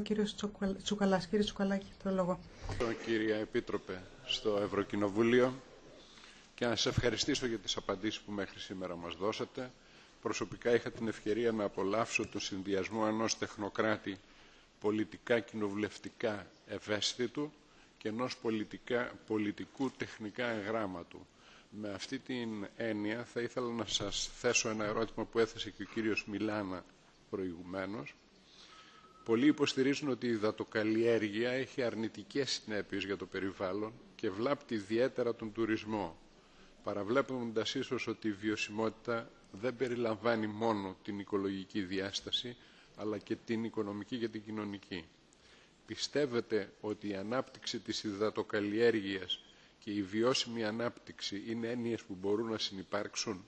Κύριε Τσουκαλάκη, το λόγο. Κύριε Επίτροπε, στο Ευρωκοινοβούλιο και να σας ευχαριστήσω για τις απαντήσεις που μέχρι σήμερα μας δώσατε. Προσωπικά είχα την ευκαιρία να απολαύσω το συνδυασμό ενός τεχνοκράτη πολιτικά κοινοβουλευτικά ευαίσθητου και ενός πολιτικού τεχνικά εγγράμματου. Με αυτή την έννοια θα ήθελα να σας θέσω ένα ερώτημα που έθεσε και ο κύριος Μιλάνα προηγουμένως. Πολλοί υποστηρίζουν ότι η υδατοκαλλιέργεια έχει αρνητικές συνέπειες για το περιβάλλον και βλάπτει ιδιαίτερα τον τουρισμό, παραβλέποντας ίσως ότι η βιωσιμότητα δεν περιλαμβάνει μόνο την οικολογική διάσταση, αλλά και την οικονομική και την κοινωνική. Πιστεύετε ότι η ανάπτυξη της υδατοκαλλιέργειας και η βιώσιμη ανάπτυξη είναι έννοιες που μπορούν να συνυπάρξουν?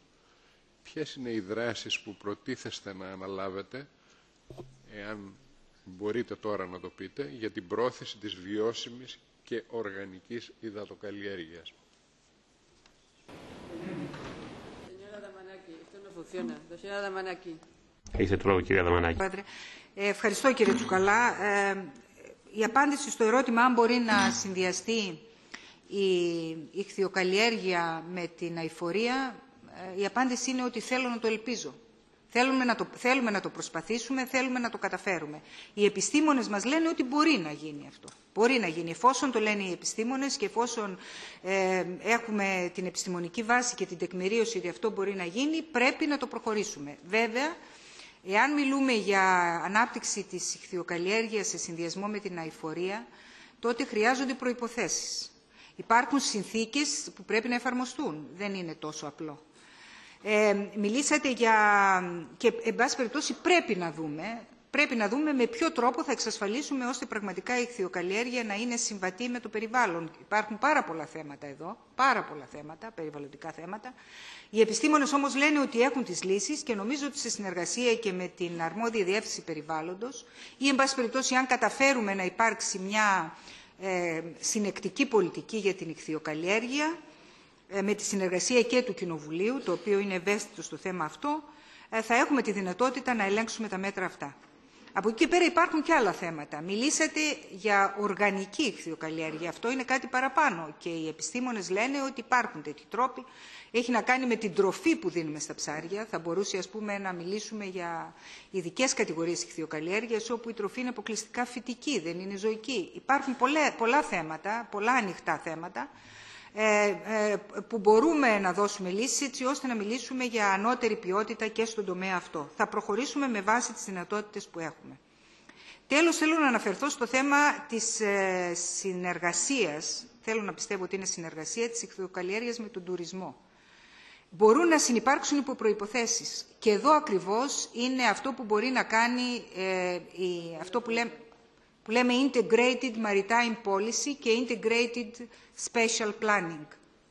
Ποιες είναι οι δράσεις που προτίθεστε να αναλάβετε, εάν μπορείτε τώρα να το πείτε, για την πρόθεση της βιώσιμης και οργανικής υδατοκαλλιέργειας? Έχετε το λόγο, κυρία Δαμανάκη. Ευχαριστώ, κύριε Τσουκαλά. Η απάντηση στο ερώτημα αν μπορεί να συνδυαστεί η ιχθυοκαλλιέργεια με την αειφορία, η απάντηση είναι ότι θέλω να το ελπίζω. Θέλουμε να το προσπαθήσουμε, θέλουμε να το καταφέρουμε. Οι επιστήμονες μας λένε ότι μπορεί να γίνει αυτό. Μπορεί να γίνει. Εφόσον το λένε οι επιστήμονες και εφόσον έχουμε την επιστημονική βάση και την τεκμηρίωση ότι αυτό μπορεί να γίνει, πρέπει να το προχωρήσουμε. Βέβαια, εάν μιλούμε για ανάπτυξη της ιχθυοκαλλιέργειας σε συνδυασμό με την αειφορία, τότε χρειάζονται προϋποθέσεις. Υπάρχουν συνθήκες που πρέπει να εφαρμοστούν. Δεν είναι τόσο απλό. Μιλήσατε για... και εν πάση περιπτώσει πρέπει να δούμε με ποιο τρόπο θα εξασφαλίσουμε ώστε πραγματικά η ιχθυοκαλλιέργεια να είναι συμβατή με το περιβάλλον. Υπάρχουν πάρα πολλά θέματα εδώ, πάρα πολλά θέματα, περιβαλλοντικά θέματα. Οι επιστήμονες όμως λένε ότι έχουν τις λύσεις και νομίζω ότι σε συνεργασία και με την αρμόδια διεύθυνση περιβάλλοντος ή εν πάση περιπτώσει αν καταφέρουμε να υπάρξει μια συνεκτική πολιτική για την ιχθυοκαλλιέργεια, με τη συνεργασία και του Κοινοβουλίου, το οποίο είναι ευαίσθητο στο θέμα αυτό, θα έχουμε τη δυνατότητα να ελέγξουμε τα μέτρα αυτά. Από εκεί και πέρα υπάρχουν και άλλα θέματα. Μιλήσατε για οργανική ιχθυοκαλλιέργεια. Αυτό είναι κάτι παραπάνω και οι επιστήμονες λένε ότι υπάρχουν τέτοιοι τρόποι. Έχει να κάνει με την τροφή που δίνουμε στα ψάρια. Θα μπορούσε, ας πούμε, να μιλήσουμε για ειδικές κατηγορίες ιχθυοκαλλιέργειας, όπου η τροφή είναι αποκλειστικά φυτική, δεν είναι ζωική. Υπάρχουν πολλά θέματα, πολλά ανοιχτά θέματα, που μπορούμε να δώσουμε λύσεις έτσι ώστε να μιλήσουμε για ανώτερη ποιότητα και στον τομέα αυτό. Θα προχωρήσουμε με βάση τις δυνατότητες που έχουμε. Τέλος, θέλω να αναφερθώ στο θέμα της συνεργασίας. Θέλω να πιστεύω ότι είναι συνεργασία της ιχθυοκαλλιέργειας με τον τουρισμό. Μπορούν να συνυπάρξουν υπό προϋποθέσεις. Και εδώ ακριβώς είναι αυτό που μπορεί να κάνει αυτό που λέμε Integrated Maritime Policy και Integrated Special Planning.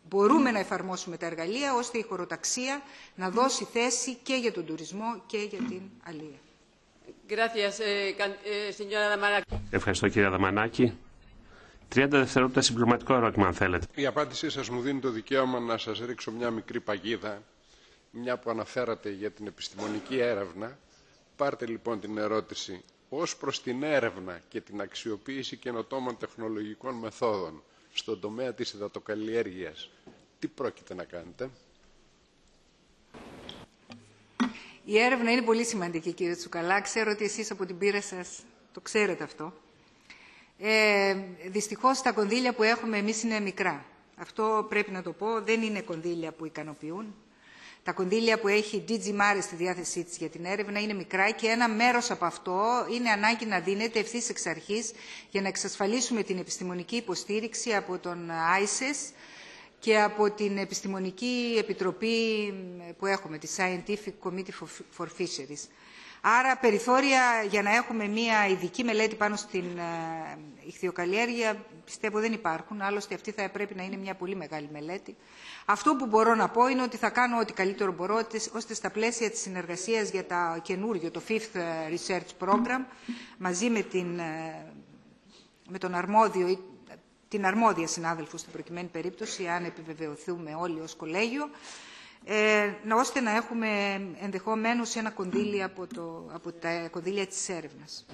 Μπορούμε να εφαρμόσουμε τα εργαλεία ώστε η χωροταξία να δώσει θέση και για τον τουρισμό και για την αλία. Ευχαριστώ, κυρία Δαμανάκη. 30 δευτερόλεπτα συμπληρωματικό ερώτημα, αν θέλετε. Η απάντησή σας μου δίνει το δικαίωμα να σας ρίξω μια μικρή παγίδα, μια που αναφέρατε για την επιστημονική έρευνα. Πάρτε λοιπόν την ερώτηση. Ως προς την έρευνα και την αξιοποίηση καινοτόμων τεχνολογικών μεθόδων στον τομέα της υδατοκαλλιέργειας, τι πρόκειται να κάνετε? Η έρευνα είναι πολύ σημαντική, κύριε Τσουκαλά. Ξέρω ότι εσείς από την πείρα σας το ξέρετε αυτό. Δυστυχώς τα κονδύλια που έχουμε εμείς είναι μικρά. Αυτό πρέπει να το πω, δεν είναι κονδύλια που ικανοποιούν. Τα κονδύλια που έχει η DG Mare στη διάθεσή της για την έρευνα είναι μικρά και ένα μέρος από αυτό είναι ανάγκη να δίνεται ευθύς εξ αρχής για να εξασφαλίσουμε την επιστημονική υποστήριξη από τον ICES και από την Επιστημονική Επιτροπή που έχουμε, τη Scientific Committee for Fisheries. Άρα περιθώρια για να έχουμε μια ειδική μελέτη πάνω στην ιχθυοκαλλιέργεια πιστεύω δεν υπάρχουν, άλλωστε αυτή θα πρέπει να είναι μια πολύ μεγάλη μελέτη. Αυτό που μπορώ να πω είναι ότι θα κάνω ό,τι καλύτερο μπορώ ώστε στα πλαίσια της συνεργασίας για το καινούργιο, το Fifth Research Program, μαζί με τον αρμόδιο, την αρμόδια συνάδελφο στην προκειμένη περίπτωση, αν επιβεβαιωθούμε όλοι ως κολέγιο, ώστε να έχουμε ενδεχομένως ένα κονδύλι από τα κονδύλια της έρευνας.